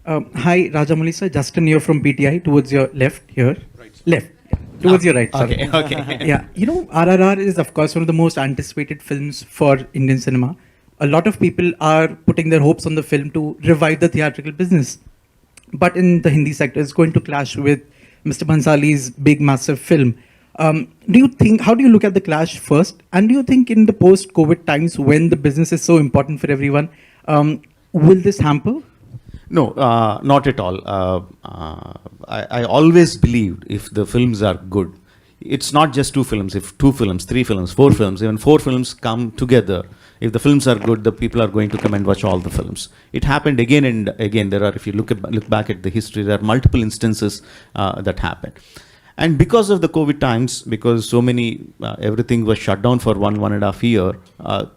Hi, Rajamouli sir. Justin here from PTI. Towards your left here. Right. Left. Towards your right, sorry. Okay. Yeah, you know, RRR is of course one of the most anticipated films for Indian cinema. A lot of people are putting their hopes on the film to revive the theatrical business. But in the Hindi sector, it's going to clash with Mr. Bhansali's big, massive film. How do you look at the clash first? And do you think in the post-COVID times when the business is so important for everyone, will this hamper? No, not at all. I always believed if the films are good, it's not just two films. If two films, three films, four films, even four films come together, if the films are good, the people are going to come and watch all the films. It happened again and again. There are, if you look back at the history, there are multiple instances that happened. And because of the COVID times, because so many, everything was shut down for 1.5 years, a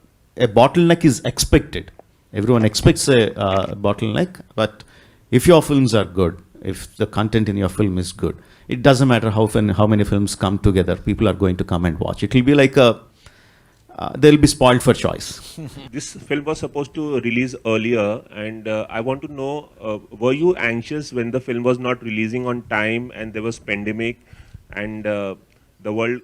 bottleneck is expected. Everyone expects a bottleneck, but if your films are good, if the content in your film is good, it doesn't matter how many films come together, people are going to come and watch. It will be like they'll be spoiled for choice. This film was supposed to release earlier, and I want to know, were you anxious when the film was not releasing on time and there was pandemic and the world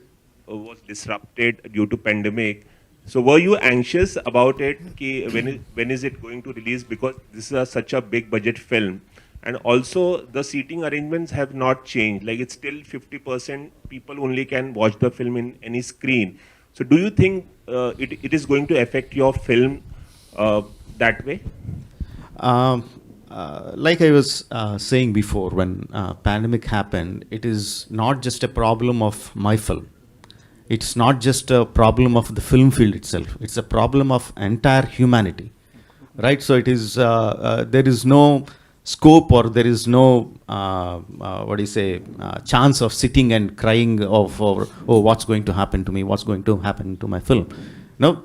was disrupted due to pandemic? So were you anxious about it? Ki when is it going to release? Because this is such a big budget film. And also the seating arrangements have not changed. Like it's still 50% people only can watch the film in any screen. So do you think it is going to affect your film that way? Like I was saying before, when pandemic happened, it is not just a problem of my film. It's not just a problem of the film field itself. It's a problem of entire humanity, right? So it is, there is no scope or there is no, chance of sitting and crying of, oh, what's going to happen to me? What's going to happen to my film? No,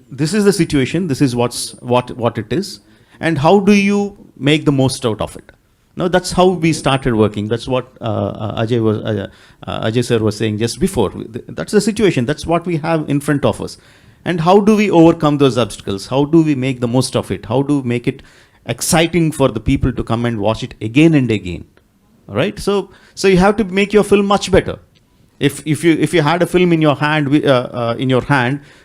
this is the situation. This is what it is. And how do you make the most out of it? No, that's how we started working. That's what Ajay sir was saying just before. That's the situation. That's what we have in front of us. And how do we overcome those obstacles? How do we make the most of it? How do we make it exciting for the people to come and watch it again and again? All right. So you have to make your film much better. If you had a film in your hand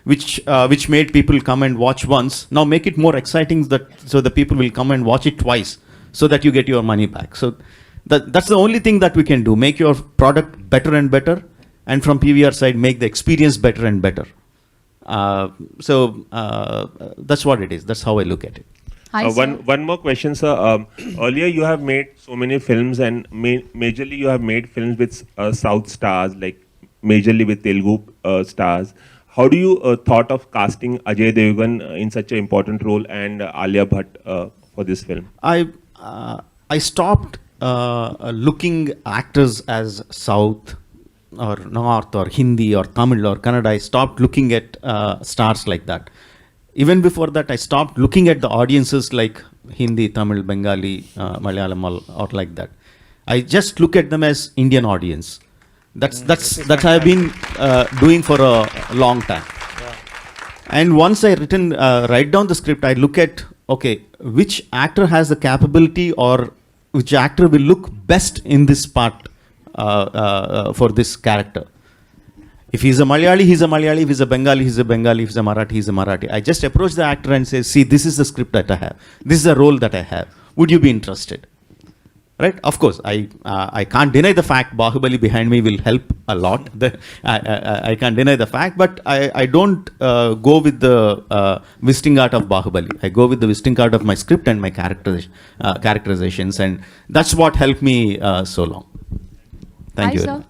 which made people come and watch once, now make it more exciting so the people will come and watch it twice, so that you get your money back. So that's the only thing that we can do. Make your product better and better, and from PVR side, make the experience better and better. That's what it is. That's how I look at it. Hi, one more question, sir. Earlier you have made so many films, and majorly you have made films with South stars, like majorly with Telugu stars. How do you thought of casting Ajay Devgan in such an important role and Alia Bhatt for this film? I stopped looking actors as South or North or Hindi or Tamil or Kannada. I stopped looking at stars like that. Even before that, I stopped looking at the audiences like Hindi, Tamil, Bengali, Malayalam or like that. I just look at them as Indian audience. That I've been doing for a long time. Yeah. And once I write down the script, I look at, okay, which actor has the capability or which actor will look best in this part for this character. If he's a Malayali, he's a Malayali. If he's a Bengali, he's a Bengali. If he's a Marathi, he's a Marathi. I just approach the actor and say, see, this is the script that I have. This is the role that I have. Would you be interested? Right? Of course, I can't deny the fact Bahubali behind me will help a lot. I can't deny the fact, but I don't go with the visiting art of Bahubali. I go with the visiting art of my script and my characterizations, and that's what helped me so long. Thank you. Sir.